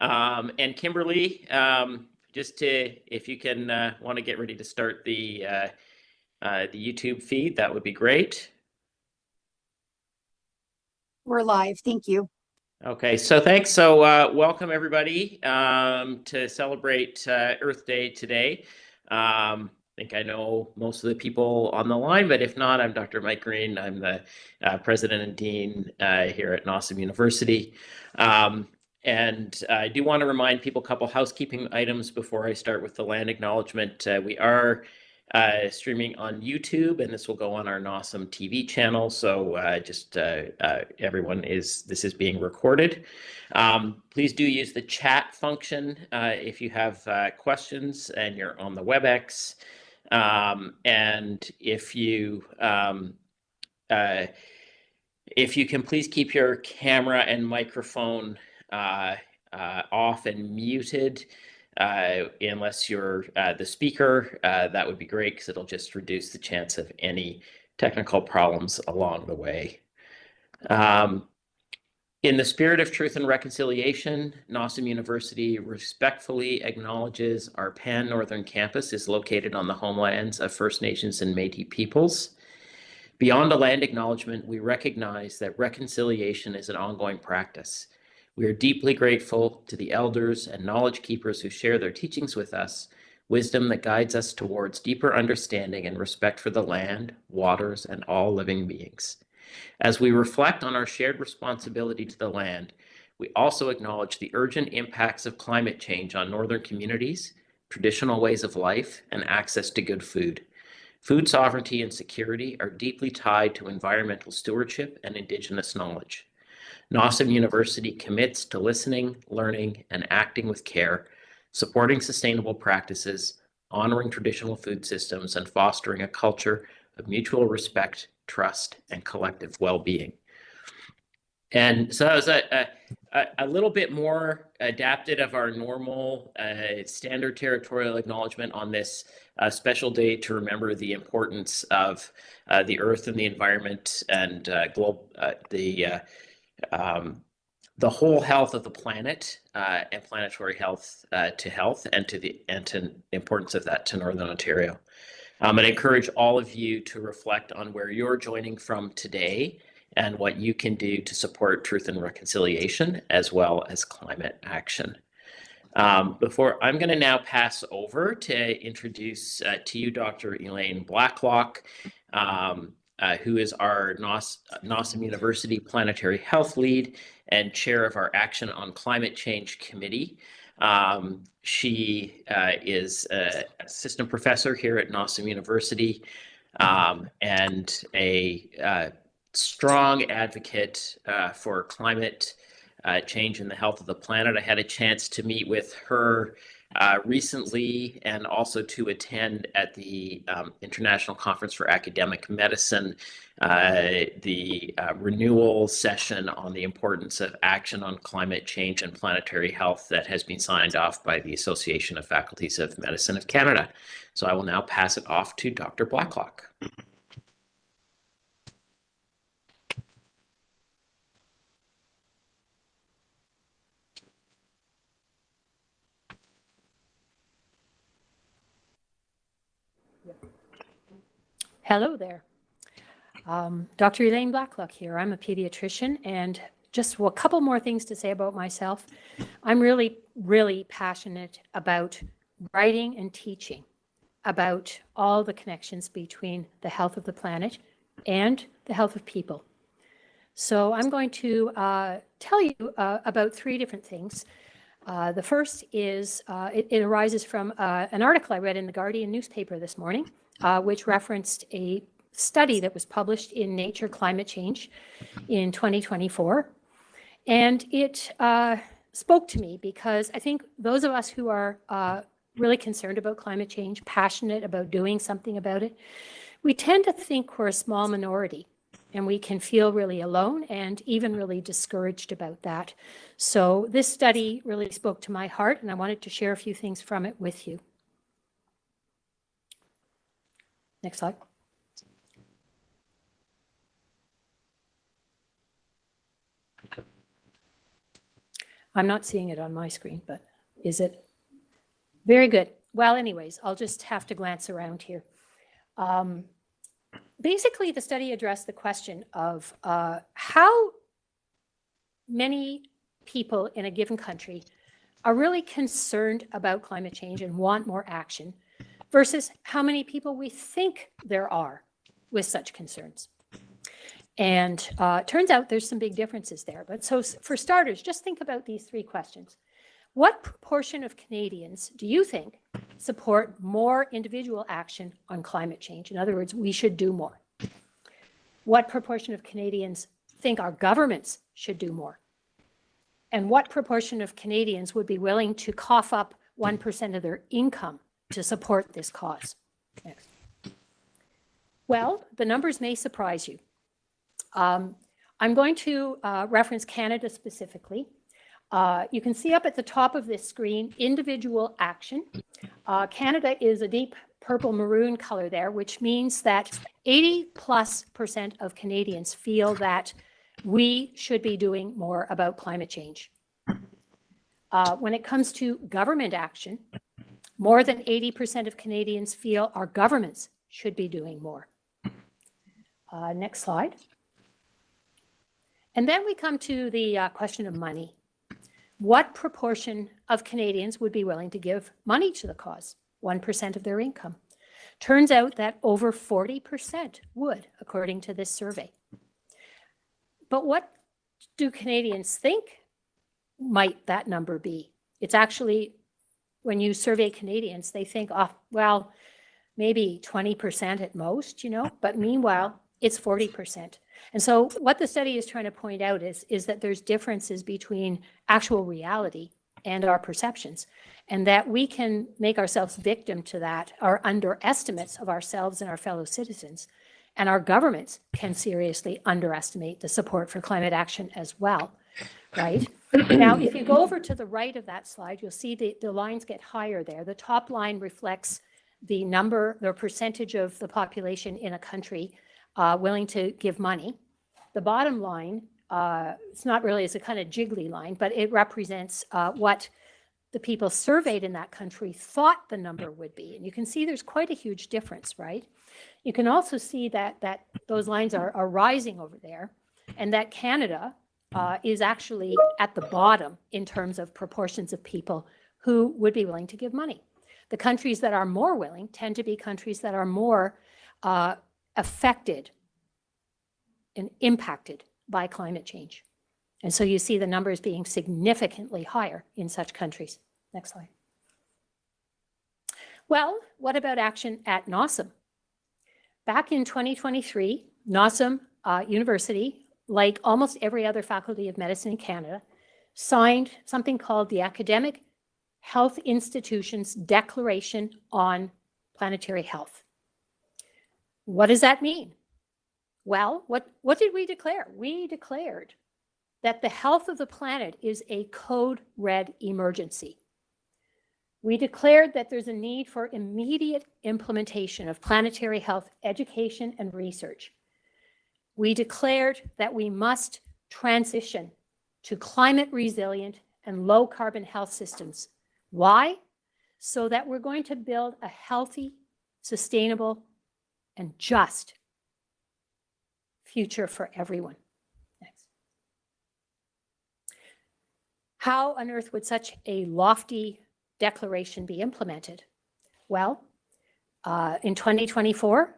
And Kimberly, if you can want to get ready to start the YouTube feed, that would be great. We're live. Thank you. Okay, so thanks. So welcome everybody to celebrate Earth Day today. I think I know most of the people on the line, but if not, I'm Dr. Mike Green. I'm the president and dean here at NOSM University. And I do want to remind people a couple housekeeping items before I start with the land acknowledgement. We are streaming on YouTube, and this will go on our NOSM TV channel. So this is being recorded. Please do use the chat function if you have questions and you're on the WebEx. And if you can please keep your camera and microphone off and muted. Unless you're the speaker, that would be great because it'll just reduce the chance of any technical problems along the way. In the spirit of truth and reconciliation, NOSM University respectfully acknowledges our Pan-Northern campus is located on the homelands of First Nations and Métis peoples. Beyond a land acknowledgement, we recognize that reconciliation is an ongoing practice. We are deeply grateful to the elders and knowledge keepers who share their teachings with us, wisdom that guides us towards deeper understanding and respect for the land, waters, and all living beings. As we reflect on our shared responsibility to the land, we also acknowledge the urgent impacts of climate change on northern communities, traditional ways of life, and access to good food. Food sovereignty and security are deeply tied to environmental stewardship and Indigenous knowledge. NOSM University commits to listening, learning, and acting with care, supporting sustainable practices, honoring traditional food systems, and fostering a culture of mutual respect, trust, and collective well-being. And so that was a little bit more adapted of our normal standard territorial acknowledgement on this special day to remember the importance of the earth and the environment and the whole health of the planet and planetary health to health and to the importance of that to Northern Ontario. I'd encourage all of you to reflect on where you're joining from today and what you can do to support truth and reconciliation as well as climate action. I'm going to now pass over to introduce to you Dr. Elaine Blacklock, who is our NOSM University Planetary Health Lead and chair of our Action on Climate Change Committee. She is an assistant professor here at NOSM University and a strong advocate for climate change and the health of the planet. I had a chance to meet with her recently and also to attend at the International Conference for Academic Medicine, the renewal session on the importance of action on climate change and planetary health that has been signed off by the Association of Faculties of Medicine of Canada. So I will now pass it off to Dr. Blacklock. Hello there. Dr. Elaine Blacklock here. I'm a pediatrician, and just a couple more things to say about myself. I'm really, really passionate about writing and teaching about all the connections between the health of the planet and the health of people. So I'm going to tell you about three different things. The first is, it arises from an article I read in the Guardian newspaper this morning, which referenced a study that was published in Nature Climate Change in 2024. And it spoke to me because I think those of us who are really concerned about climate change, passionate about doing something about it, we tend to think we're a small minority, and we can feel really alone and even really discouraged about that. So this study really spoke to my heart, and I wanted to share a few things from it with you. Next slide. I'm not seeing it on my screen, but is it? Very good. Well, anyways, I'll just have to glance around here. Basically, the study addressed the question of how many people in a given country are really concerned about climate change and want more action versus how many people we think there are with such concerns. And it turns out there's some big differences there. But so for starters, just think about these three questions. What proportion of Canadians do you think support more individual action on climate change? In other words, we should do more. What proportion of Canadians think our governments should do more? And what proportion of Canadians would be willing to cough up 1% of their income to support this cause? Next. Well, the numbers may surprise you. I'm going to reference Canada specifically. You can see up at the top of this screen, individual action. Canada is a deep purple maroon color there, which means that 80+% of Canadians feel that we should be doing more about climate change. When it comes to government action, more than 80% of Canadians feel our governments should be doing more. Next slide. And then we come to the question of money. What proportion of Canadians would be willing to give money to the cause? 1% of their income. Turns out that over 40% would, according to this survey. But what do Canadians think might that number be? It's actually, when you survey Canadians, they think, oh, well, maybe 20% at most, you know, but meanwhile, it's 40%. And so what the study is trying to point out is that there's differences between actual reality and our perceptions, and that we can make ourselves victim to that, our underestimates of ourselves and our fellow citizens. And our governments can seriously underestimate the support for climate action as well, right? Now, if you go over to the right of that slide, you'll see the lines get higher there. The top line reflects the percentage of the population in a country willing to give money. The bottom line, it's not really, it's a kind of jiggly line, but it represents what the people surveyed in that country thought the number would be. And you can see there's quite a huge difference, right? You can also see that those lines are rising over there, and that Canada is actually at the bottom in terms of proportions of people who would be willing to give money. The countries that are more willing tend to be countries that are more affected and impacted by climate change. And so you see the numbers being significantly higher in such countries. Next slide. Well, what about action at NOSM? Back in 2023, NOSM University, like almost every other faculty of medicine in Canada, signed something called the Academic Health Institutions Declaration on Planetary Health. What does that mean? Well, what did we declare? We declared that the health of the planet is a code red emergency. We declared that there's a need for immediate implementation of planetary health education and research. We declared that we must transition to climate resilient and low carbon health systems. Why? So that we're going to build a healthy, sustainable, and just future for everyone. Next. How on earth would such a lofty declaration be implemented? Well, in 2024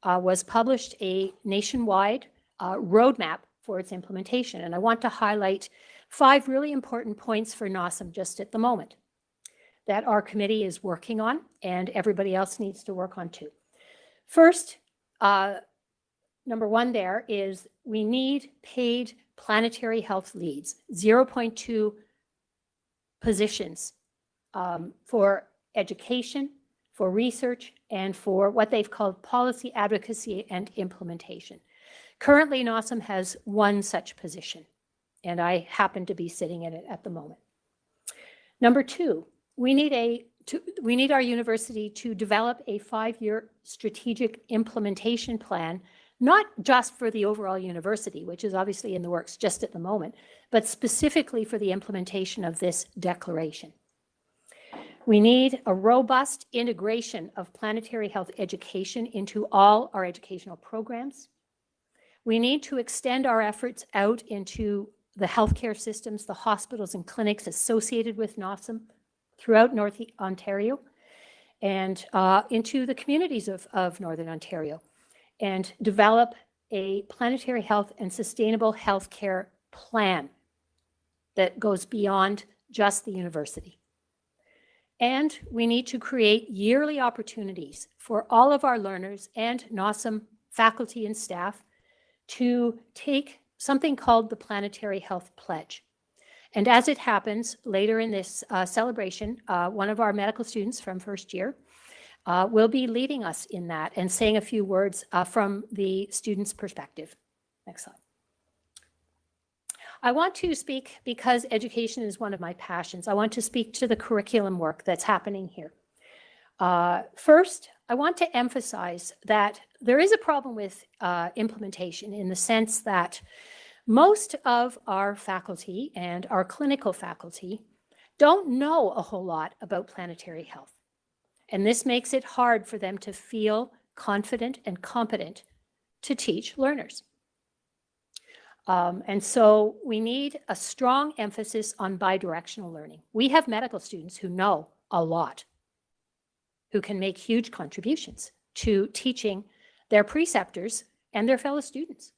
was published a nationwide roadmap for its implementation. And I want to highlight 5 really important points for NOSM just at the moment that our committee is working on and everybody else needs to work on too. First, number 1 there is we need paid planetary health leads, 0.2 positions for education, for research, and for what they've called policy advocacy and implementation. Currently, NOSM has 1 such position, and I happen to be sitting in it at the moment. Number 2, we need our university to develop a 5-year strategic implementation plan not just for the overall university, which is obviously in the works just at the moment, but specifically for the implementation of this declaration. We need a robust integration of planetary health education into all our educational programs. We need to extend our efforts out into the healthcare systems, the hospitals and clinics associated with NOSM throughout North Ontario and into the communities of Northern Ontario, and develop a planetary health and sustainable healthcare plan that goes beyond just the university. And we need to create yearly opportunities for all of our learners and NOSM faculty and staff to take something called the Planetary Health Pledge. And as it happens, later in this celebration, one of our medical students from first year will be leading us in that and saying a few words from the student's perspective. Next slide. I want to speak, because education is one of my passions, I want to speak to the curriculum work that's happening here. First, I want to emphasize that there is a problem with implementation in the sense that most of our faculty and our clinical faculty don't know a whole lot about planetary health. And this makes it hard for them to feel confident and competent to teach learners. And so we need a strong emphasis on bidirectional learning. We have medical students who know a lot, who can make huge contributions to teaching their preceptors and their fellow students.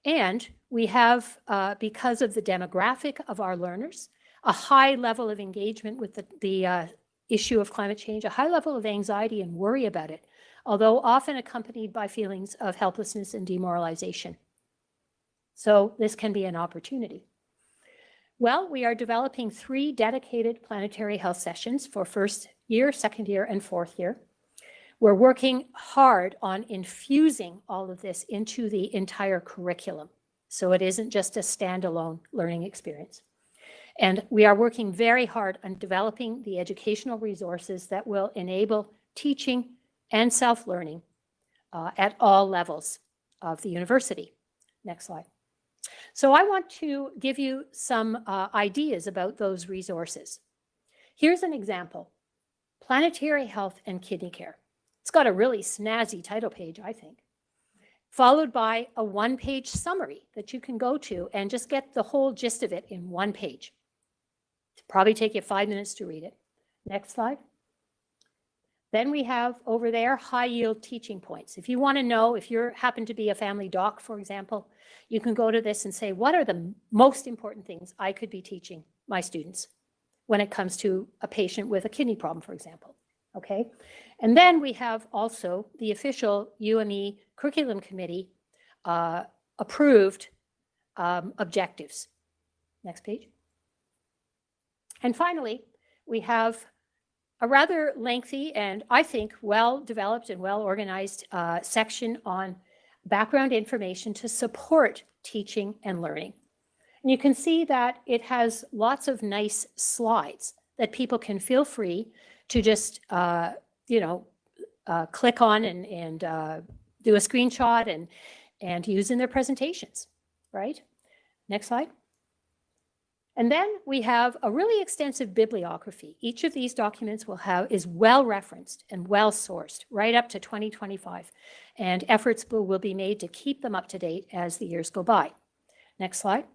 And we have, because of the demographic of our learners, a high level of engagement with the issue of climate change, a high level of anxiety and worry about it, although often accompanied by feelings of helplessness and demoralization. So this can be an opportunity. Well, we are developing 3 dedicated planetary health sessions for first year, second year, and fourth year. We're working hard on infusing all of this into the entire curriculum, so it isn't just a standalone learning experience. And we are working very hard on developing the educational resources that will enable teaching and self-learning at all levels of the university. Next slide. So I want to give you some ideas about those resources. Here's an example: Planetary Health and Kidney Care. It's got a really snazzy title page, I think, followed by a 1-page summary that you can go to and just get the whole gist of it in 1 page. It'll probably take you 5 minutes to read it. Next slide. Then we have over there high-yield teaching points. If you want to know, if you happen to be a family doc, for example, you can go to this and say, what are the most important things I could be teaching my students when it comes to a patient with a kidney problem, for example, okay? And then we have also the official UME Curriculum Committee approved objectives. Next page. And finally, we have a rather lengthy and I think well-developed and well-organized section on background information to support teaching and learning. And you can see that it has lots of nice slides that people can feel free to just, click on and do a screenshot and use in their presentations, right? Next slide. And then we have a really extensive bibliography. Each of these documents is well referenced and well sourced right up to 2025. And efforts will be made to keep them up to date as the years go by. Next slide.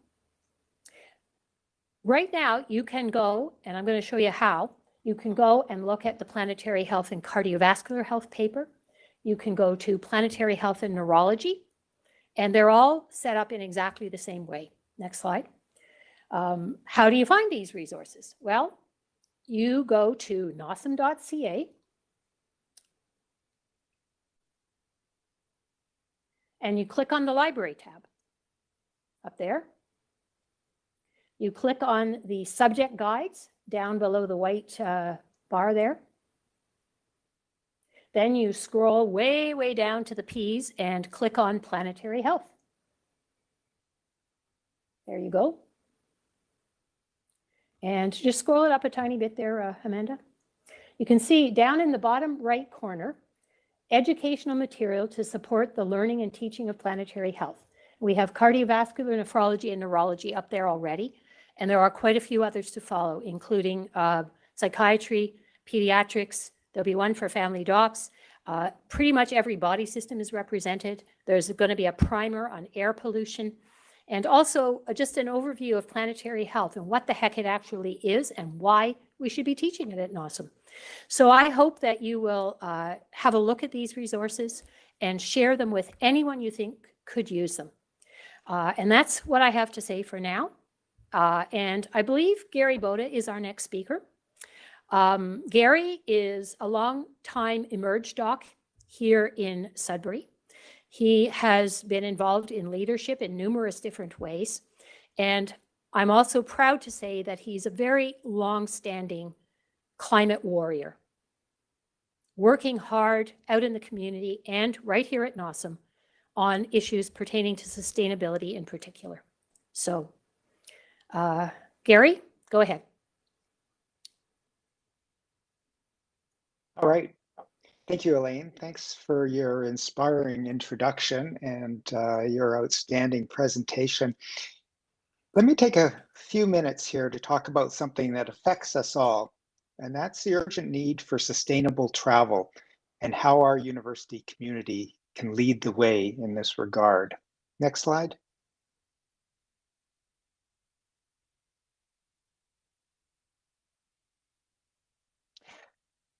Right now, you can go, and I'm going to show you how, you can go and look at the Planetary Health and Cardiovascular Health paper. You can go to Planetary Health and Neurology, and they're all set up in exactly the same way. Next slide. How do you find these resources? Well, you go to nosm.ca and you click on the library tab up there. You click on the subject guides down below the white bar there. Then you scroll way, way down to the P's and click on Planetary Health. There you go. And just scroll it up a tiny bit there, Amanda. You can see down in the bottom right corner, educational material to support the learning and teaching of planetary health. We have cardiovascular, nephrology, and neurology up there already, and there are quite a few others to follow, including psychiatry, pediatrics. There'll be one for family docs. Pretty much every body system is represented. There's going to be a primer on air pollution, and also just an overview of planetary health and what the heck it actually is and why we should be teaching it at NOSM. So I hope that you will have a look at these resources and share them with anyone you think could use them. And that's what I have to say for now. And I believe Gary Boda is our next speaker. Gary is a long-time Emerge doc here in Sudbury. He has been involved in leadership in numerous different ways. And I'm also proud to say that he's a very long-standing climate warrior, working hard out in the community and right here at NOSM on issues pertaining to sustainability in particular. So, Gary, go ahead. All right. Thank you, Elaine. Thanks for your inspiring introduction and your outstanding presentation. Let me take a few minutes here to talk about something that affects us all, and that's the urgent need for sustainable travel and how our university community can lead the way in this regard. Next slide.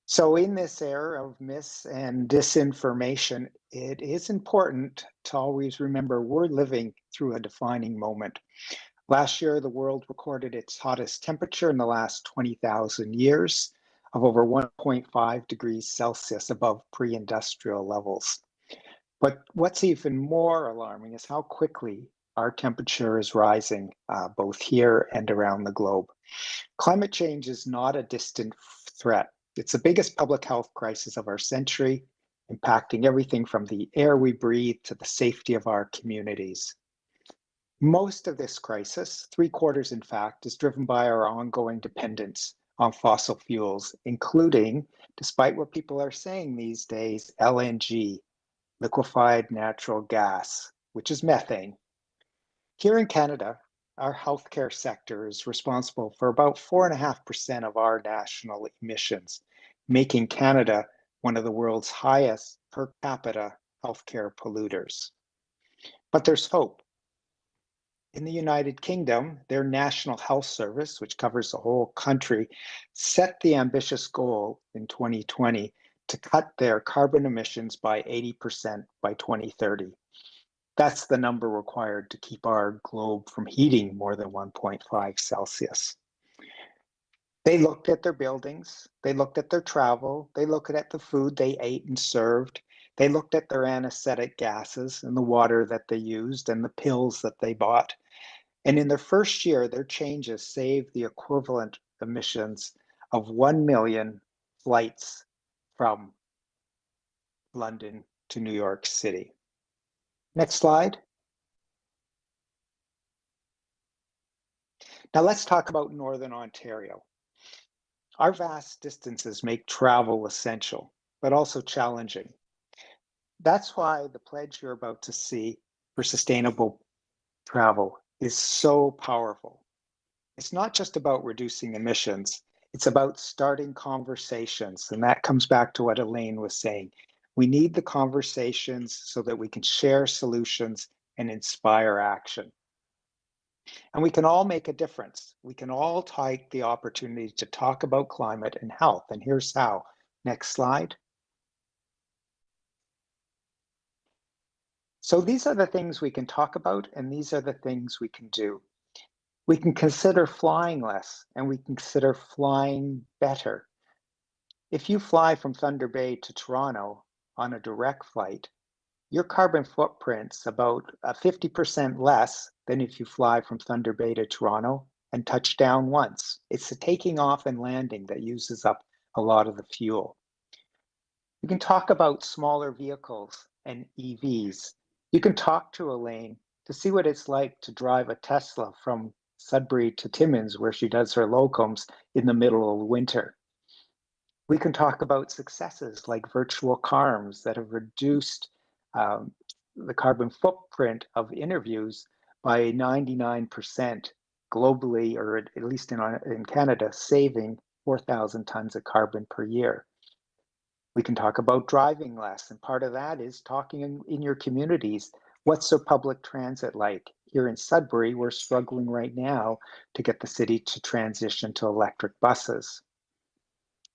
So in this era of mis and disinformation, it is important to always remember we're living through a defining moment. Last year, the world recorded its hottest temperature in the last 20,000 years of over 1.5 degrees Celsius above pre-industrial levels. But what's even more alarming is how quickly our temperature is rising, both here and around the globe. Climate change is not a distant threat. It's the biggest public health crisis of our century, impacting everything from the air we breathe to the safety of our communities. Most of this crisis, 3/4 in fact, is driven by our ongoing dependence on fossil fuels, including, despite what people are saying these days, LNG, liquefied natural gas, which is methane. Here in Canada, our healthcare sector is responsible for about 4.5% of our national emissions, making Canada one of the world's highest per capita healthcare polluters. But there's hope. In the United Kingdom, their National Health Service, which covers the whole country, set the ambitious goal in 2020 to cut their carbon emissions by 80% by 2030. That's the number required to keep our globe from heating more than 1.5 Celsius. They looked at their buildings, they looked at their travel, they looked at the food they ate and served, they looked at their anesthetic gases and the water that they used and the pills that they bought. And in their first year, their changes saved the equivalent emissions of 1 million flights from London to New York City. Next slide. Now let's talk about Northern Ontario. Our vast distances make travel essential, but also challenging. That's why the pledge you're about to see for sustainable travel is so powerful. It's not just about reducing emissions, it's about starting conversations. And that comes back to what Elaine was saying. We need the conversations so that we can share solutions and inspire action. And we can all make a difference. We can all take the opportunity to talk about climate and health. And here's how. Next slide. So these are the things we can talk about, and these are the things we can do. We can consider flying less, and we can consider flying better. If you fly from Thunder Bay to Toronto on a direct flight, your carbon footprint's about 50% less than if you fly from Thunder Bay to Toronto and touch down once. It's the taking off and landing that uses up a lot of the fuel. You can talk about smaller vehicles and EVs. You can talk to Elaine to see what it's like to drive a Tesla from Sudbury to Timmins, where she does her locums in the middle of winter. We can talk about successes like virtual CARMs that have reduced the carbon footprint of interviews by 99% globally, or at least in Canada, saving 4,000 tons of carbon per year. We can talk about driving less, and part of that is talking in your communities. What's the public transit like? Here in Sudbury, we're struggling right now to get the city to transition to electric buses.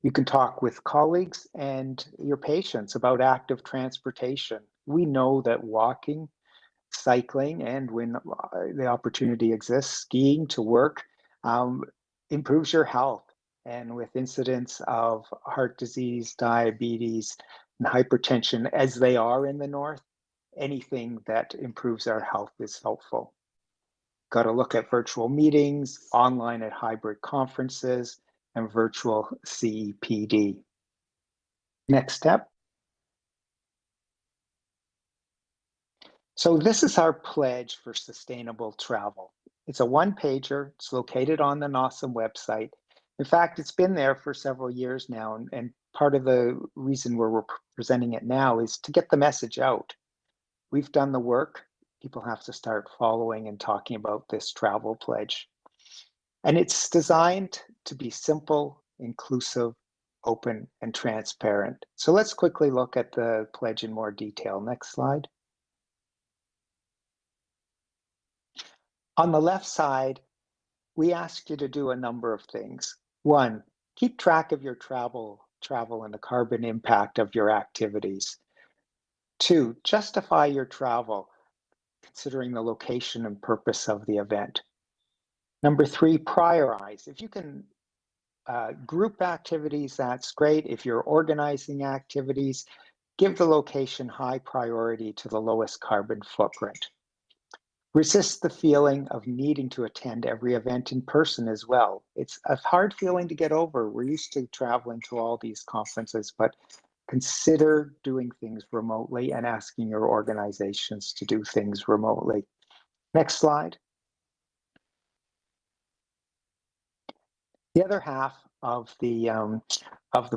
You can talk with colleagues and your patients about active transportation. We know that walking, cycling, and when the opportunity exists, skiing to work improves your health. And with incidents of heart disease, diabetes, and hypertension, as they are in the north, anything that improves our health is helpful. Got to look at virtual meetings, online at hybrid conferences, and virtual CEPD. Next step. So this is our pledge for sustainable travel. It's a one-pager. It's located on the NOSM website. In fact, it's been there for several years now, and part of the reason we're presenting it now is to get the message out. We've done the work. People have to start following and talking about this travel pledge. And it's designed to be simple, inclusive, open, and transparent. So let's quickly look at the pledge in more detail. Next slide. On the left side, we ask you to do a number of things. One, keep track of your travel and the carbon impact of your activities. Two, justify your travel, considering the location and purpose of the event. Number three, prioritize. If you can group activities, that's great. If you're organizing activities, give the location high priority to the lowest carbon footprint. Resist the feeling of needing to attend every event in person as well. It's a hard feeling to get over. We're used to traveling to all these conferences, but consider doing things remotely and asking your organizations to do things remotely. Next slide. The other half of the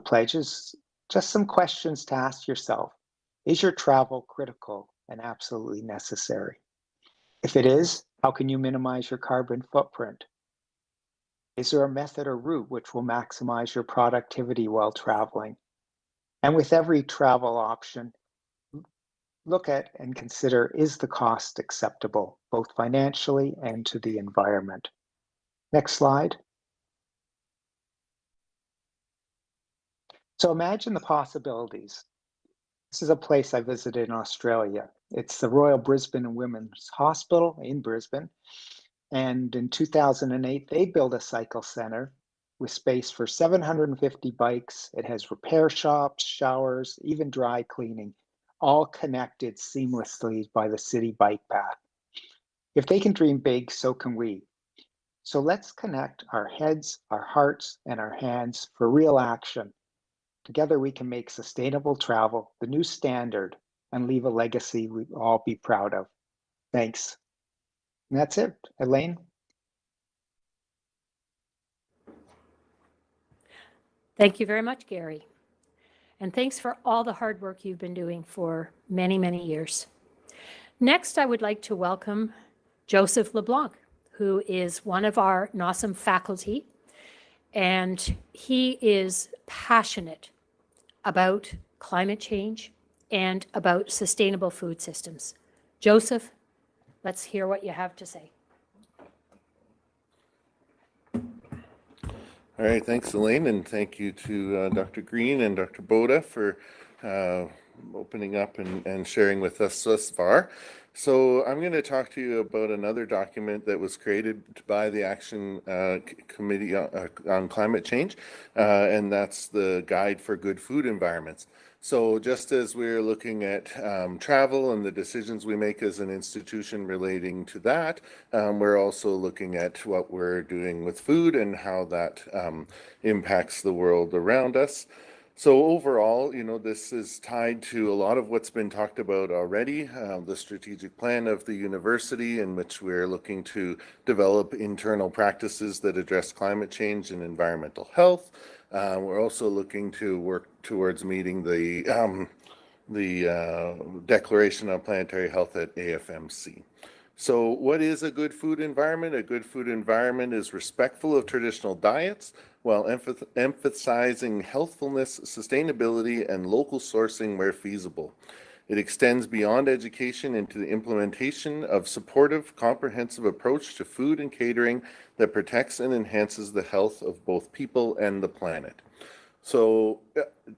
pledge is just some questions to ask yourself. Is your travel critical and absolutely necessary? If it is, how can you minimize your carbon footprint? Is there a method or route which will maximize your productivity while traveling? And with every travel option, look at and consider, is the cost acceptable, both financially and to the environment? Next slide. So imagine the possibilities. This is a place I visited in Australia. It's the Royal Brisbane and Women's Hospital in Brisbane. And in 2008, they built a cycle center with space for 750 bikes. It has repair shops, showers, even dry cleaning, all connected seamlessly by the city bike path. If they can dream big, so can we. So let's connect our heads, our hearts, and our hands for real action. Together we can make sustainable travel the new standard and leave a legacy we all be proud of. Thanks. And that's it. Elaine? Thank you very much, Gary. And thanks for all the hard work you've been doing for many, many years. Next, I would like to welcome Joseph LeBlanc, who is one of our NOSM faculty, and he is passionate about climate change and about sustainable food systems. Joseph, let's hear what you have to say. All right, thanks, Elaine, and thank you to Dr. Green and Dr. Boda for opening up and sharing with us thus far. So I'm going to talk to you about another document that was created by the Action Committee on Climate Change, and that's the Guide for Good Food Environments. So just as we're looking at travel and the decisions we make as an institution relating to that, we're also looking at what we're doing with food and how that impacts the world around us. So overall, this is tied to a lot of what's been talked about already, the strategic plan of the university in which we're looking to develop internal practices that address climate change and environmental health. We're also looking to work towards meeting the Declaration on Planetary Health at AFMC. So what is a good food environment? A good food environment is respectful of traditional diets while emphasizing healthfulness, sustainability, and local sourcing where feasible. It extends beyond education into the implementation of supportive, comprehensive approach to food and catering that protects and enhances the health of both people and the planet. So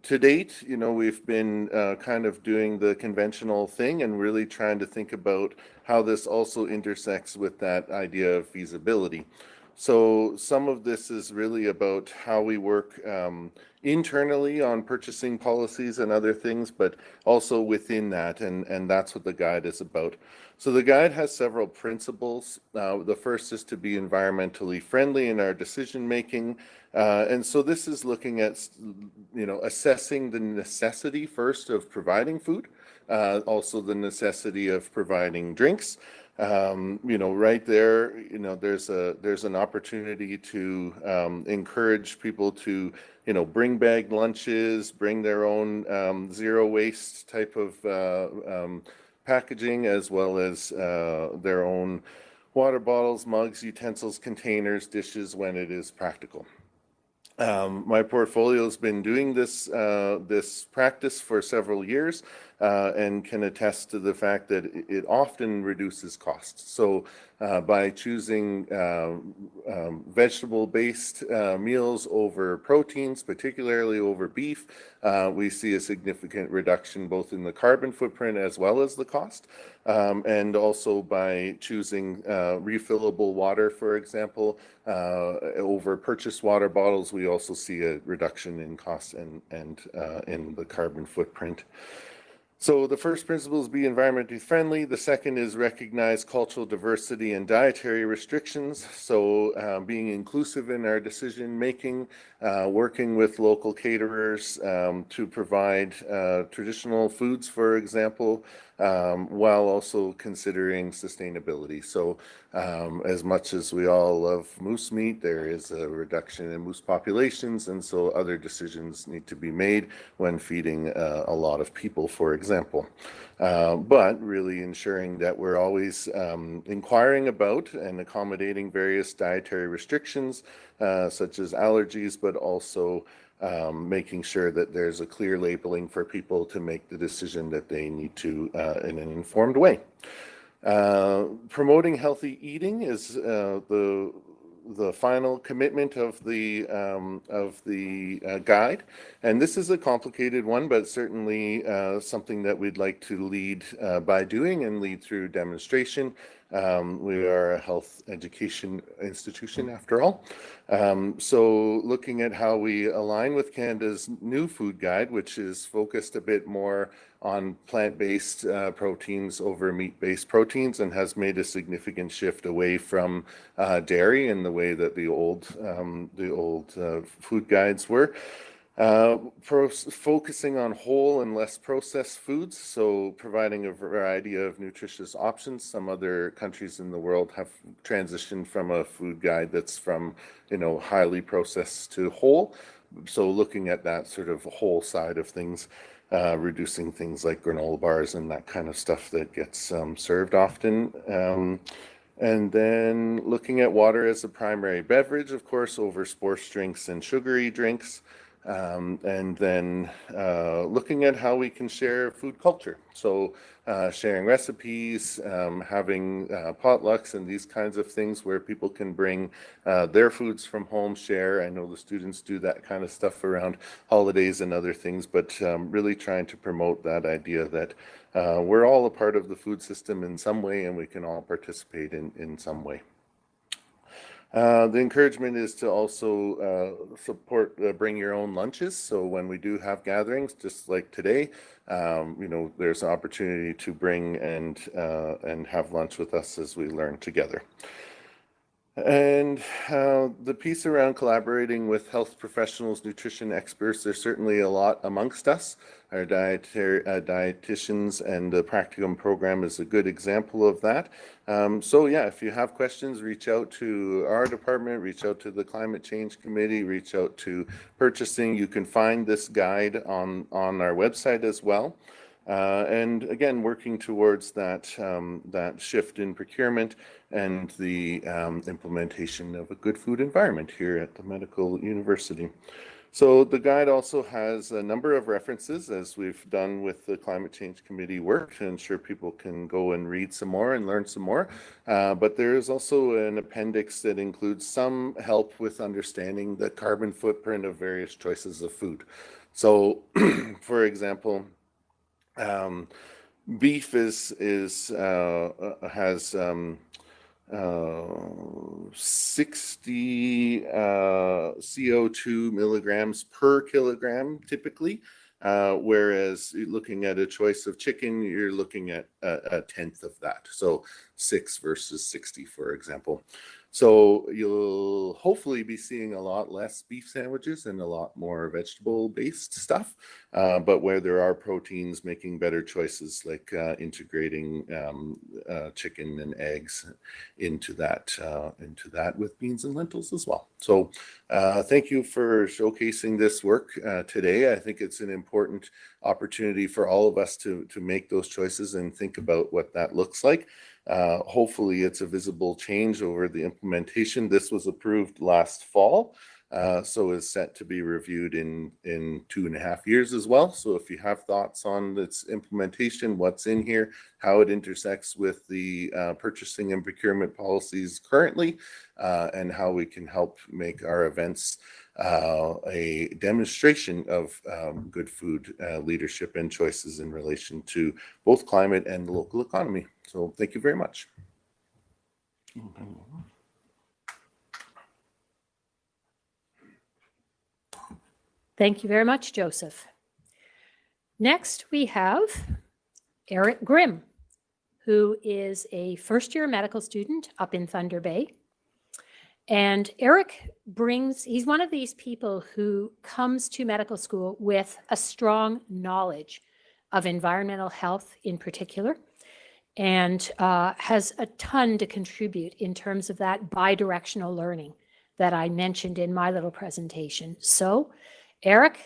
to date, we've been kind of doing the conventional thing and really trying to think about how this also intersects with that idea of feasibility. So some of this is really about how we work internally on purchasing policies and other things, but also within that, and that's what the guide is about. So the guide has several principles. The first is to be environmentally friendly in our decision making. And so this is looking at, assessing the necessity first of providing food, also the necessity of providing drinks. Right there, there's an opportunity to encourage people to, bring bagged lunches, bring their own zero waste type of packaging, as well as their own water bottles, mugs, utensils, containers, dishes when it is practical. My portfolio has been doing this practice for several years and can attest to the fact that it often reduces costs. So by choosing vegetable-based meals over proteins, particularly over beef, we see a significant reduction both in the carbon footprint as well as the cost. And also by choosing refillable water, for example, over purchased water bottles, we also see a reduction in costs and in the carbon footprint. So the first principle is be environmentally friendly. The second is recognize cultural diversity and dietary restrictions. So being inclusive in our decision making, working with local caterers to provide traditional foods, for example, while also considering sustainability. So as much as we all love moose meat, there is a reduction in moose populations, and so other decisions need to be made when feeding a lot of people, for example. But really ensuring that we're always inquiring about and accommodating various dietary restrictions, such as allergies, but also making sure that there's a clear labeling for people to make the decision that they need to in an informed way. Promoting healthy eating is the final commitment of the guide, and this is a complicated one, but certainly something that we'd like to lead by doing and lead through demonstration. We are a health education institution after all. So looking at how we align with Canada's new food guide, which is focused a bit more on plant-based proteins over meat-based proteins and has made a significant shift away from dairy in the way that the old food guides were. Focusing on whole and less processed foods, so providing a variety of nutritious options. Some other countries in the world have transitioned from a food guide that's from, highly processed to whole. So looking at that sort of whole side of things, reducing things like granola bars and that kind of stuff that gets served often. And then looking at water as a primary beverage, of course, over sports drinks and sugary drinks. And then looking at how we can share food culture. So sharing recipes, having potlucks and these kinds of things where people can bring their foods from home, share. I know the students do that kind of stuff around holidays and other things, but really trying to promote that idea that we're all a part of the food system in some way and we can all participate in some way. The encouragement is to also support bring your own lunches. So when we do have gatherings, just like today, there's an opportunity to bring and have lunch with us as we learn together. And the piece around collaborating with health professionals, nutrition experts, there's certainly a lot amongst us. Our dietitians and the practicum program is a good example of that. So yeah, if you have questions, reach out to our department, reach out to the Climate Change Committee, reach out to purchasing. You can find this guide on our website as well. And again, working towards that shift in procurement and the implementation of a good food environment here at the Medical University. So the guide also has a number of references, as we've done with the Climate Change Committee work, to ensure people can go and read some more and learn some more. But there is also an appendix that includes some help with understanding the carbon footprint of various choices of food. So, for example, beef has 60 CO2 milligrams per kilogram typically, whereas looking at a choice of chicken, you're looking at a tenth of that. So 6 versus 60, for example. So you'll hopefully be seeing a lot less beef sandwiches and a lot more vegetable-based stuff, but where there are proteins, making better choices like integrating chicken and eggs into that with beans and lentils as well. So thank you for showcasing this work today. I think it's an important opportunity for all of us to make those choices and think about what that looks like. Hopefully it's a visible change over the implementation. This was approved last fall, so is set to be reviewed in 2.5 years as well. So if you have thoughts on its implementation, what's in here, how it intersects with the purchasing and procurement policies currently, and how we can help make our events a demonstration of good food leadership and choices in relation to both climate and the local economy. So thank you very much. Thank you very much, Joseph. Next, we have Eric Grimm, who is a first-year medical student up in Thunder Bay. And Eric he's one of these people who comes to medical school with a strong knowledge of environmental health in particular, and has a ton to contribute in terms of that bi-directional learning that I mentioned in my little presentation. So, Eric,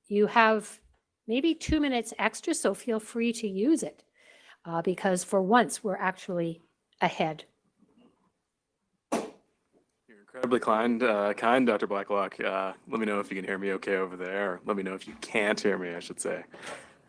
you have maybe 2 minutes extra, so feel free to use it, because for once we're actually ahead. You're incredibly kind, Dr. Blacklock. Let me know if you can hear me okay over there, or let me know if you can't hear me, I should say.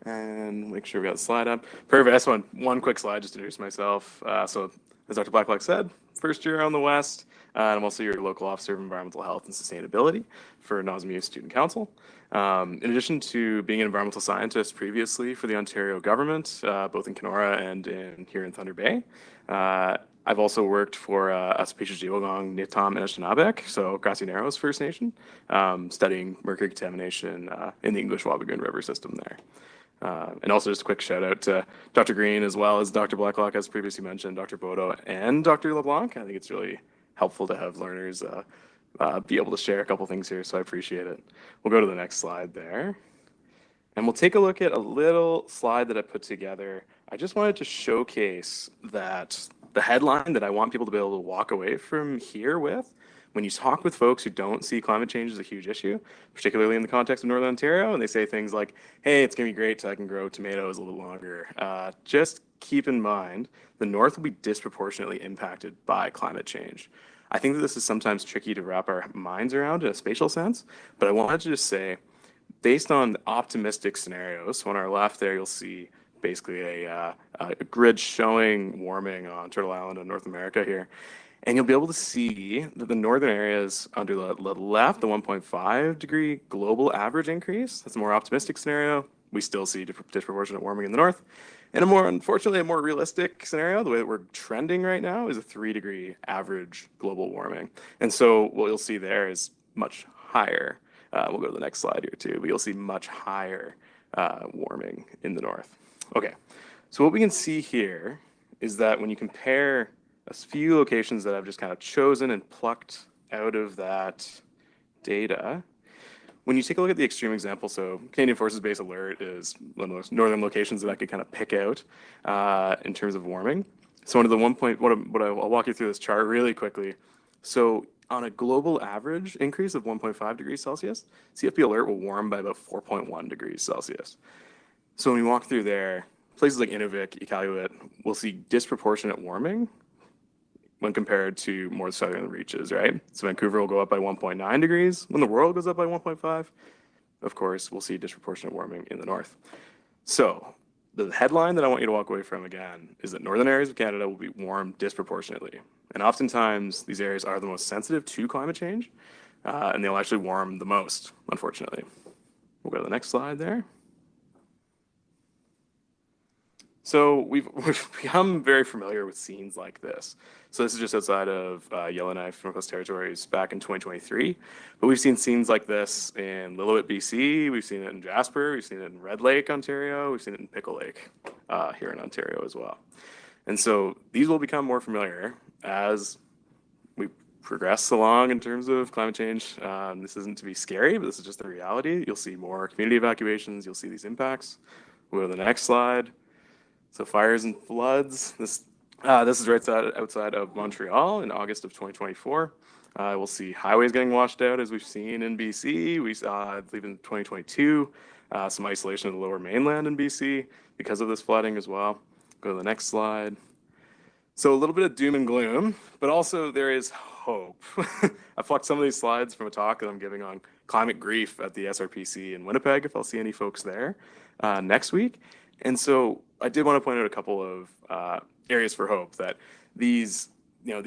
And make sure we got the slide up. Perfect. I just want one quick slide just to introduce myself. So, as Dr. Blacklock said, first year on the West. I'm also your local officer of environmental health and sustainability for NOSM Youth Student Council. In addition to being an environmental scientist previously for the Ontario government, both in Kenora and here in Thunder Bay, I've also worked for Aspecha-Jiwagong, Nitam, and Anishinabek, so Grassy Narrows First Nation, studying mercury contamination in the English Wabigoon River system there. And also just a quick shout out to Dr. Green, as well as Dr. Blacklock, as previously mentioned, Dr. Bodo, and Dr. LeBlanc. I think it's really helpful to have learners be able to share a couple things here, so I appreciate it. We'll go to the next slide there. And we'll take a look at a little slide that I put together. I just wanted to showcase that the headline that I want people to be able to walk away from here with, when you talk with folks who don't see climate change as a huge issue, particularly in the context of Northern Ontario, and they say things like, hey, it's gonna be great so I can grow tomatoes a little longer. Just keep in mind, the North will be disproportionately impacted by climate change. I think that this is sometimes tricky to wrap our minds around in a spatial sense, but I wanted to just say, based on optimistic scenarios, so on our left there, you'll see basically a grid showing warming on Turtle Island in North America here. And you'll be able to see that the northern areas under the left, the 1.5 degree global average increase, that's a more optimistic scenario. We still see disproportionate warming in the north. And unfortunately, a more realistic scenario, the way that we're trending right now, is a 3 degree average global warming. And so what you'll see there is much higher. We'll go to the next slide here too, but you'll see much higher warming in the north. Okay, so what we can see here is that when you compare a few locations that I've just kind of chosen and plucked out of that data. When you take a look at the extreme example, so Canadian Forces Base Alert is one of those northern locations that I could kind of pick out in terms of warming. So one of the I'll walk you through this chart really quickly. So on a global average increase of 1.5 degrees Celsius, CFB Alert will warm by about 4.1 degrees Celsius. So when we walk through there, places like Inuvik, Iqaluit will see disproportionate warming when compared to more southern reaches, right? So Vancouver will go up by 1.9 degrees when the world goes up by 1.5. Of course, we'll see disproportionate warming in the north. So the headline that I want you to walk away from again is that northern areas of Canada will be warmed disproportionately. And oftentimes these areas are the most sensitive to climate change, and they'll actually warm the most, unfortunately. We'll go to the next slide there. So we've become very familiar with scenes like this. So this is just outside of Yellowknife, Northwest Territories, back in 2023. But we've seen scenes like this in Lillooet, BC. We've seen it in Jasper. We've seen it in Red Lake, Ontario. We've seen it in Pickle Lake here in Ontario as well. And so these will become more familiar as we progress along in terms of climate change. This isn't to be scary, but this is just the reality. You'll see more community evacuations. You'll see these impacts. We'll go to the next slide. So fires and floods. This is right outside of Montreal in August of 2024. We'll see highways getting washed out as we've seen in BC. We saw, I believe in 2022, some isolation of the lower mainland in BC because of this flooding as well. Go to the next slide. So a little bit of doom and gloom, but also there is hope. I plucked some of these slides from a talk that I'm giving on climate grief at the SRPC in Winnipeg, if I'll see any folks there next week. And so I did want to point out a couple of areas for hope that these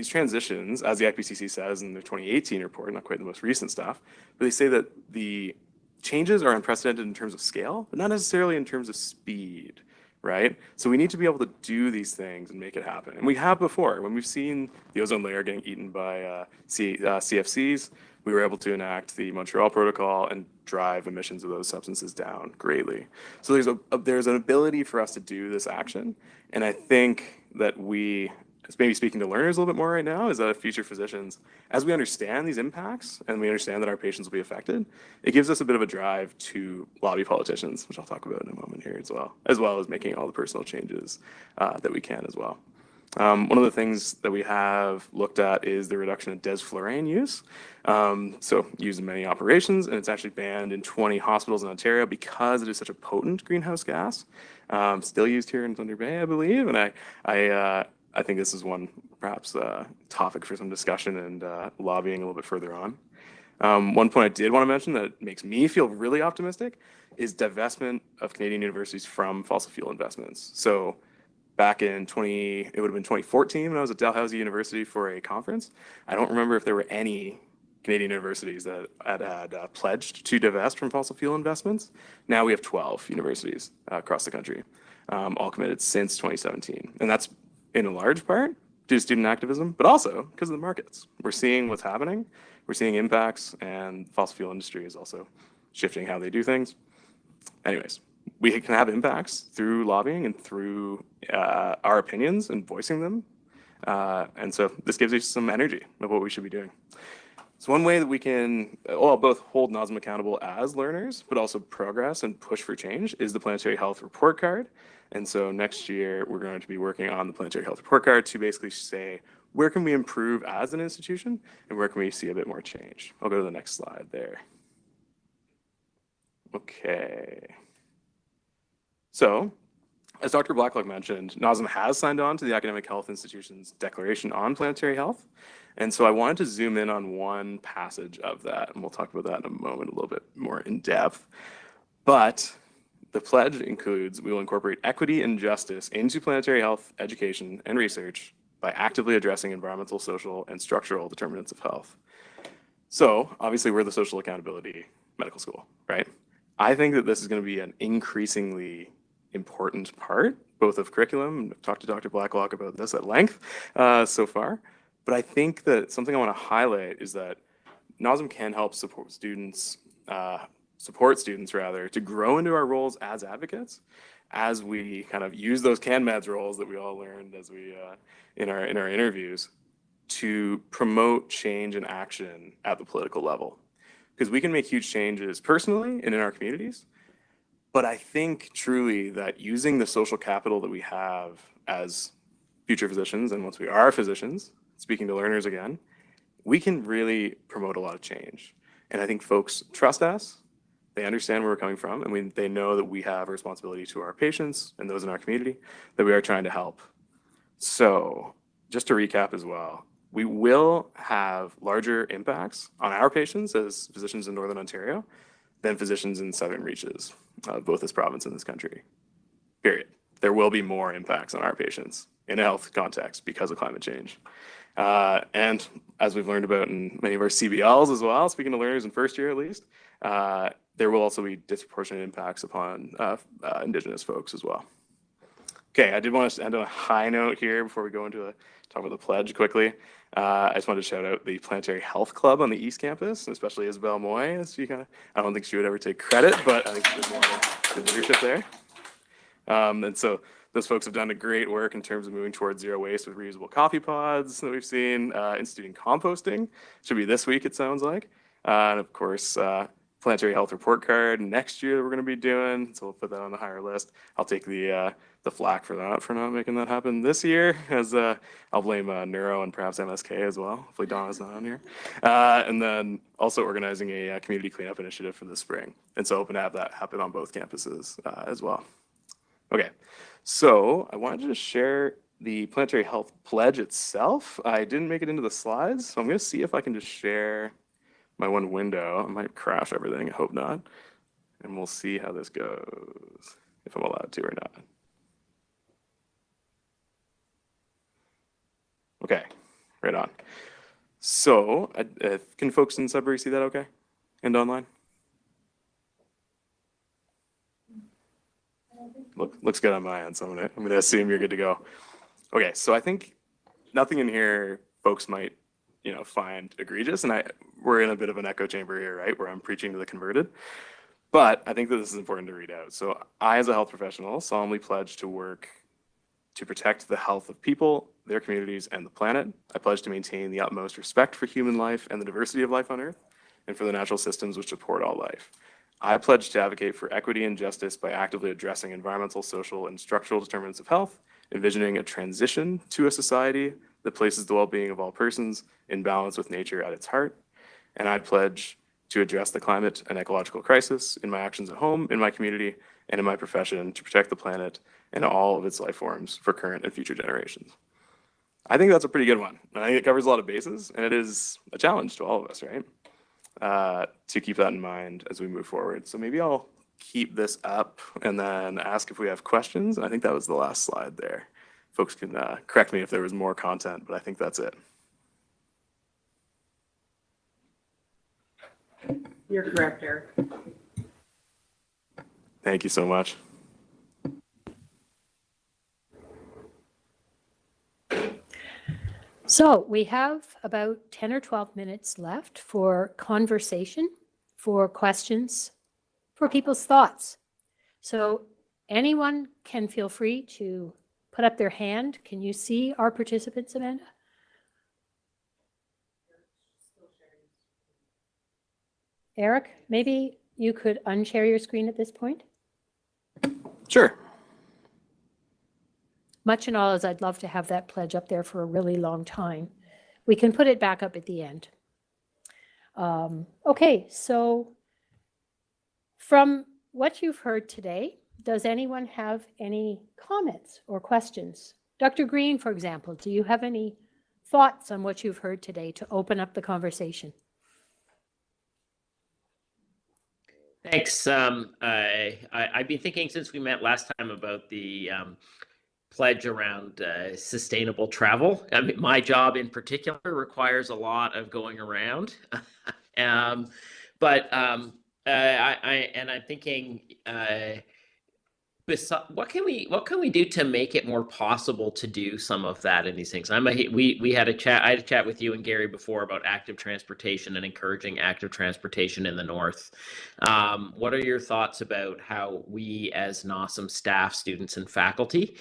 transitions, as the IPCC says in their 2018 report, not quite the most recent stuff, but they say that the changes are unprecedented in terms of scale, but not necessarily in terms of speed, right? So we need to be able to do these things and make it happen. And we have before, when we've seen the ozone layer getting eaten by CFCs, we were able to enact the Montreal Protocol and drive emissions of those substances down greatly. So there's an ability for us to do this action. And I think that we, maybe speaking to learners a little bit more right now, is that future physicians, as we understand these impacts and we understand that our patients will be affected, it gives us a bit of a drive to lobby politicians, which I'll talk about in a moment here as well as making all the personal changes that we can as well. One of the things that we have looked at is the reduction of desflurane use. So used in many operations, and it's actually banned in 20 hospitals in Ontario because it is such a potent greenhouse gas. Still used here in Thunder Bay, I believe, and I think this is one perhaps topic for some discussion and lobbying a little bit further on. One point I did want to mention that makes me feel really optimistic is divestment of Canadian universities from fossil fuel investments. So back in it would have been 2014 when I was at Dalhousie University for a conference. I don't remember if there were any Canadian universities that had pledged to divest from fossil fuel investments. Now we have 12 universities across the country, all committed since 2017. And that's in a large part due to student activism, but also because of the markets. We're seeing what's happening. We're seeing impacts, and the fossil fuel industry is also shifting how they do things. Anyways, we can have impacts through lobbying and through our opinions and voicing them. And so this gives us some energy of what we should be doing. So one way that we can both hold NOSM accountable as learners, but also progress and push for change is the Planetary Health Report Card. And so next year, we're going to be working on the Planetary Health Report Card to basically say, where can we improve as an institution and where can we see a bit more change? I'll go to the next slide there. Okay. So, as Dr. Blacklock mentioned, NOSM has signed on to the Academic Health Institution's Declaration on Planetary Health. And so I wanted to zoom in on one passage of that, and we'll talk about that in a moment a little bit more in depth. But the pledge includes, we will incorporate equity and justice into planetary health, education, and research by actively addressing environmental, social, and structural determinants of health. So obviously we're the social accountability medical school, right? I think that this is going to be an increasingly important part, both of curriculum. I've talked to Dr. Blacklock about this at length so far. But I think that something I want to highlight is that NOSM can help support students support students rather to grow into our roles as advocates, as we kind of use those CanMeds roles that we all learned as we in our interviews to promote change and action at the political level. Because we can make huge changes personally and in our communities, but I think truly that using the social capital that we have as future physicians, and once we are physicians, speaking to learners again, we can really promote a lot of change. And I think folks trust us, they understand where we're coming from, and they know that we have a responsibility to our patients and those in our community that we are trying to help. So just to recap as well, we will have larger impacts on our patients as physicians in Northern Ontario than physicians in Southern reaches, both this province and this country, period. There will be more impacts on our patients in a health context because of climate change. And as we've learned about in many of our CBLs as well, speaking to learners in first year at least, there will also be disproportionate impacts upon Indigenous folks as well. Okay, I did want to end on a high note here before we go into talk about the pledge quickly. I just wanted to shout out the Planetary Health Club on the East Campus, and especially Isabel Moy. As she I don't think she would ever take credit, but I think she did more good leadership there. And so those folks have done a great work in terms of moving towards zero waste with reusable coffee pods that we've seen, instituting composting. Should be this week, it sounds like. And of course, Planetary Health Report Card next year that we're going to be doing. So we'll put that on the higher list. I'll take the flack for that, for not making that happen this year, as I'll blame Neuro and perhaps MSK as well. Hopefully Donna's not on here. And then also organizing a community cleanup initiative for the spring. And so hoping to have that happen on both campuses as well. Okay, so I wanted to just share the Planetary Health Pledge itself. I didn't make it into the slides, so I'm going to see if I can just share my one window. I might crash everything, I hope not. And we'll see how this goes, if I'm allowed to or not. Okay, right on. So, can folks in Sudbury see that okay? And online? Looks good on my end, so I'm gonna assume you're good to go. Okay, so I think nothing in here folks might, find egregious, and we're in a bit of an echo chamber here, right, where I'm preaching to the converted. But I think that this is important to read out. So I, as a health professional, solemnly pledge to work to protect the health of people, their communities, and the planet. I pledge to maintain the utmost respect for human life and the diversity of life on Earth, and for the natural systems which support all life. I pledge to advocate for equity and justice by actively addressing environmental, social, and structural determinants of health, envisioning a transition to a society that places the well-being of all persons in balance with nature at its heart. And I pledge to address the climate and ecological crisis in my actions at home, in my community, and in my profession to protect the planet and all of its life forms for current and future generations. I think that's a pretty good one. I think it covers a lot of bases, and it is a challenge to all of us, right? To keep that in mind as we move forward. So maybe I'll keep this up and then ask if we have questions. I think that was the last slide there. Folks can correct me if there was more content, but I think that's it. You're correct, Eric. Thank you so much. So we have about 10 or 12 minutes left for conversation, for questions, for people's thoughts. So anyone can feel free to put up their hand. Can you see our participants, Amanda? Eric, maybe you could unshare your screen at this point? Sure. Much and all as I'd love to have that pledge up there for a really long time. We can put it back up at the end. Okay, so from what you've heard today, does anyone have any comments or questions? Dr. Green, for example, do you have any thoughts on what you've heard today to open up the conversation? Thanks. I've been thinking since we met last time about the pledge around sustainable travel. I mean, my job in particular requires a lot of going around, but I'm thinking what can we do to make it more possible to do some of that in these things? We had a chat. I had a chat with you and Gary before about active transportation and encouraging active transportation in the north. What are your thoughts about how we as NOSM staff, students, and faculty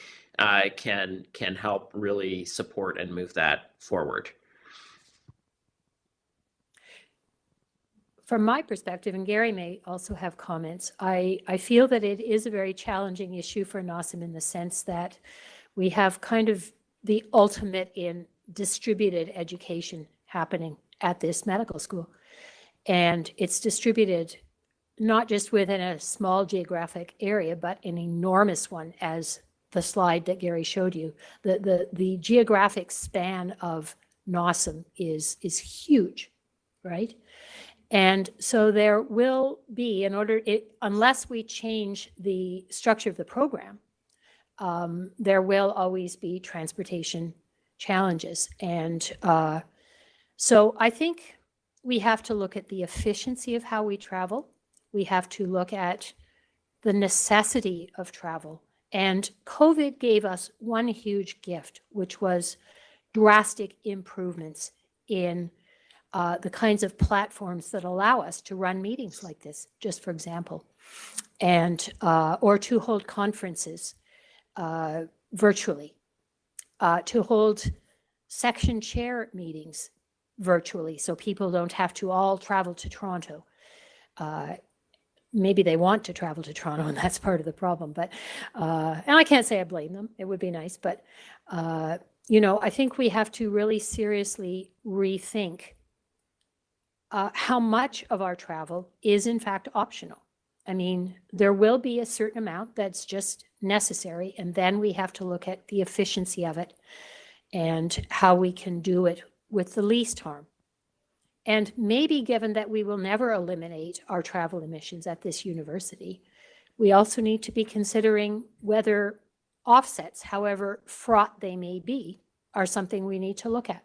can help really support and move that forward? From my perspective, and Gary may also have comments, I feel that it is a very challenging issue for NOSM in the sense that we have kind of the ultimate in distributed education happening at this medical school. And it's distributed not just within a small geographic area, but an enormous one, as the slide that Gary showed you. The geographic span of NOSM is huge, right? And so there will be, unless we change the structure of the program, there will always be transportation challenges. And so I think we have to look at the efficiency of how we travel. We have to look at the necessity of travel. And COVID gave us one huge gift, which was drastic improvements in the kinds of platforms that allow us to run meetings like this, just for example, and or to hold conferences virtually, to hold section chair meetings virtually, so people don't have to all travel to Toronto. Maybe they want to travel to Toronto, and that's part of the problem. But and I can't say I blame them. It would be nice, but you know, I think we have to really seriously rethink how much of our travel is in fact optional. I mean, there will be a certain amount that's just necessary, and then we have to look at the efficiency of it and how we can do it with the least harm. And maybe, given that we will never eliminate our travel emissions at this university, we also need to be considering whether offsets, however fraught they may be, are something we need to look at.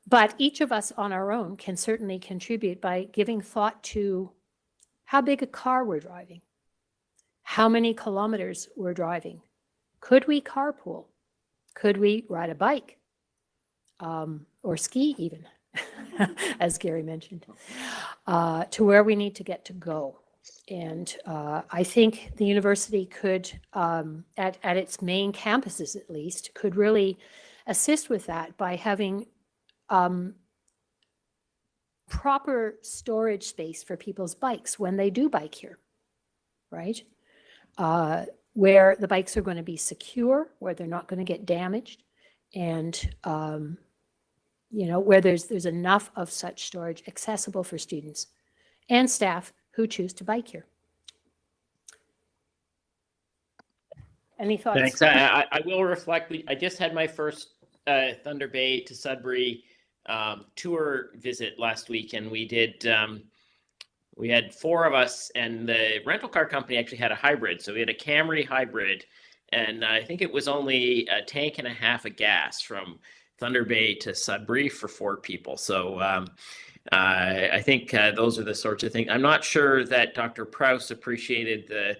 But each of us on our own can certainly contribute by giving thought to how big a car we're driving, how many kilometers we're driving. Could we carpool? Could we ride a bike? Or ski even, as Gary mentioned, to where we need to get to go. And I think the university could, at its main campuses at least, could really assist with that by having proper storage space for people's bikes when they do bike here, right? Where the bikes are going to be secure, where they're not going to get damaged, and you know, where there's enough of such storage accessible for students and staff who choose to bike here. Any thoughts? Thanks. I will reflect. I just had my first Thunder Bay to Sudbury tour visit last week, and we did. We had 4 of us, and the rental car company actually had a hybrid. So we had a Camry hybrid, and I think it was only a tank and a half of gas from Thunder Bay to Sudbury for 4 people. So I think those are the sorts of things. I'm not sure that Dr. Prowse appreciated the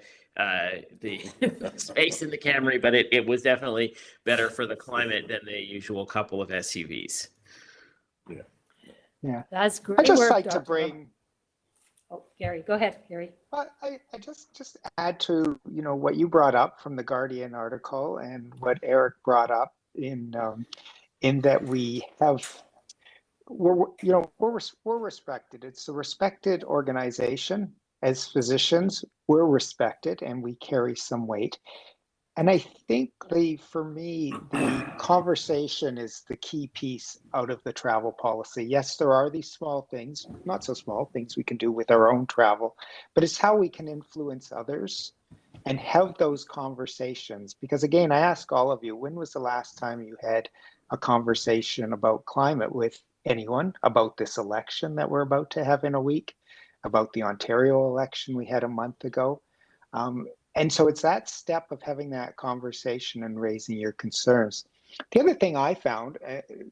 space in the Camry, but it was definitely better for the climate than the usual couple of SUVs. Yeah. That's great. I just work, like to Dr. bring. Oh, Gary, go ahead, Gary. I just add to, you know, what you brought up from the Guardian article and what Eric brought up in that we're respected. It's a respected organization. As physicians, we're respected and we carry some weight. And I think for me, the conversation is the key piece out of the travel policy. Yes, there are these small things, not so small things we can do with our own travel, but it's how we can influence others and have those conversations. Because again, I ask all of you, when was the last time you had a conversation about climate with anyone, about this election that we're about to have in a week, about the Ontario election we had a month ago? And so it's that step of having that conversation and raising your concerns. The other thing I found,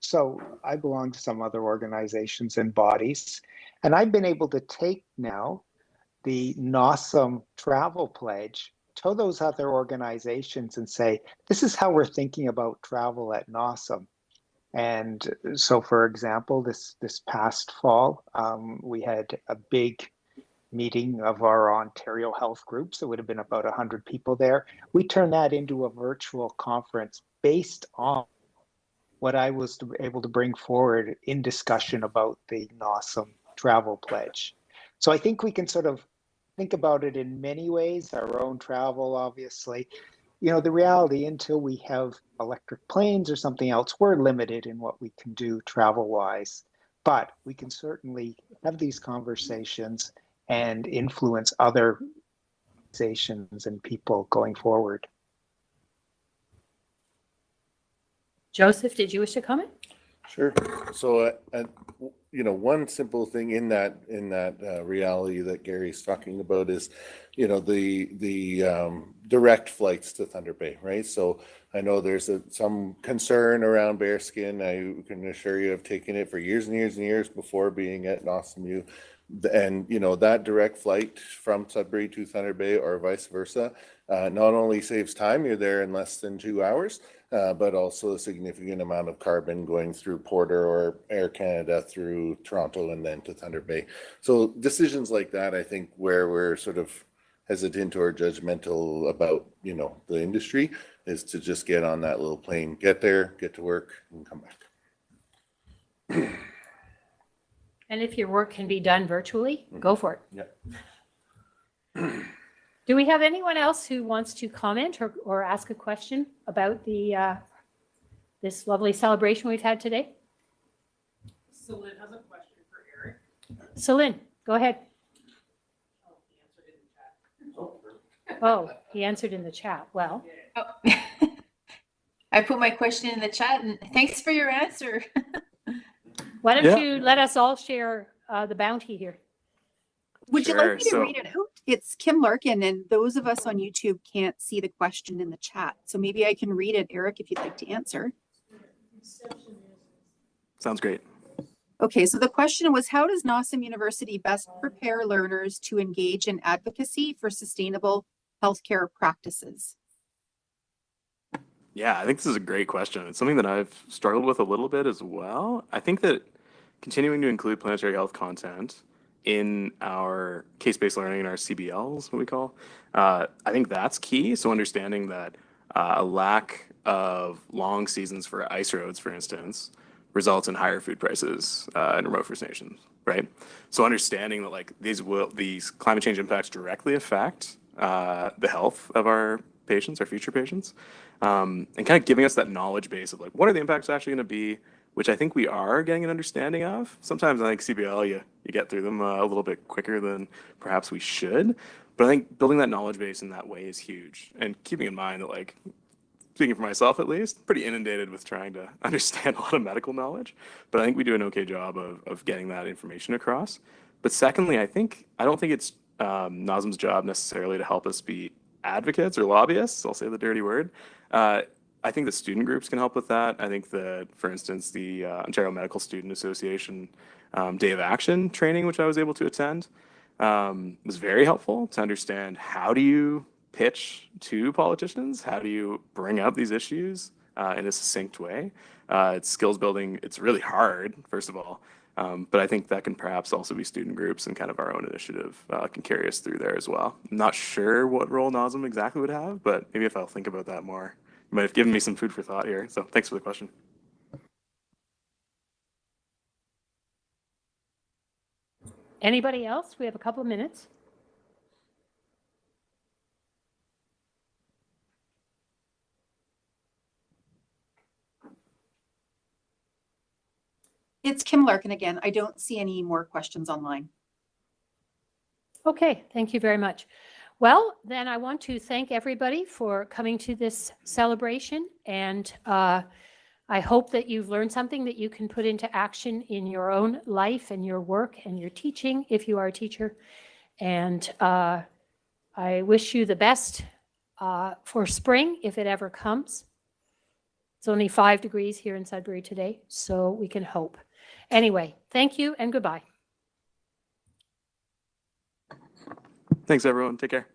so I belong to some other organizations and bodies, and I've been able to take now the NOSM travel pledge to those other organizations and say, this is how we're thinking about travel at NOSM. And so, for example, this past fall, we had a big meeting of our Ontario health groups. There would have been about 100 people there. We turned that into a virtual conference based on what I was able to bring forward in discussion about the NOSM travel pledge. So I think we can sort of think about it in many ways, our own travel, obviously. You know, the reality, until we have electric planes or something else, we're limited in what we can do travel-wise. But we can certainly have these conversations and influence other organizations and people going forward. Joseph, did you wish to comment? Sure. So, you know, one simple thing in that reality that Gary's talking about is, you know, the direct flights to Thunder Bay, right? So I know there's some concern around bearskin. I can assure you, I've taken it for years and years and years before being at NOSMU. And, you know, that direct flight from Sudbury to Thunder Bay or vice versa not only saves time, you're there in less than 2 hours, but also a significant amount of carbon going through Porter or Air Canada through Toronto and then to Thunder Bay. So decisions like that, I think, where we're sort of hesitant or judgmental about, you know, the industry, is to just get on that little plane, get there, get to work, and come back. And if your work can be done virtually, go for it. Yeah. Do we have anyone else who wants to comment or ask a question about the this lovely celebration we've had today? Celine has a question for Eric. Celine, go ahead. Oh, he answered in the chat. Well, Oh. I put my question in the chat, and thanks for your answer. why don't you let us all share the bounty here? Would you Sure, like me to so- read it out? It's Kim Larkin, and those of us on YouTube can't see the question in the chat. So maybe I can read it, Eric, if you'd like to answer. Sounds great. Okay, so the question was, how does NOSM University best prepare learners to engage in advocacy for sustainable healthcare practices? Yeah, I think this is a great question. It's something that I've struggled with a little bit as well. I think that continuing to include planetary health content in our case-based learning and our CBLs, what we call, I think that's key. So understanding that a lack of long seasons for ice roads, for instance, results in higher food prices in remote First Nations, right? So understanding that like these climate change impacts directly affect the health of our patients, our future patients, and kind of giving us that knowledge base of like, what are the impacts actually going to be, which I think we are getting an understanding of. Sometimes I think CBL, you get through them a little bit quicker than perhaps we should. But I think building that knowledge base in that way is huge. And keeping in mind that, like, speaking for myself at least, pretty inundated with trying to understand a lot of medical knowledge. But I think we do an okay job of getting that information across. But secondly, I don't think it's NOSM's job necessarily to help us be advocates or lobbyists. I'll say the dirty word. I think the student groups can help with that. I think that, for instance, the Ontario Medical Student Association Day of Action training, which I was able to attend, was very helpful to understand how do you pitch to politicians? How do you bring up these issues in a succinct way? It's skills building. It's really hard, first of all. But I think that can perhaps also be student groups and kind of our own initiative can carry us through there as well. I'm not sure what role NOSM exactly would have, but maybe if I'll think about that more. You might have given me some food for thought here. So thanks for the question. Anybody else? We have a couple of minutes. It's Kim Larkin again. I don't see any more questions online. Okay, thank you very much. Well, then I want to thank everybody for coming to this celebration, and I hope that you've learned something that you can put into action in your own life and your work and your teaching, if you are a teacher. And I wish you the best for spring, if it ever comes. It's only 5 degrees here in Sudbury today, so we can hope. Anyway, thank you and goodbye. Thanks, everyone. Take care.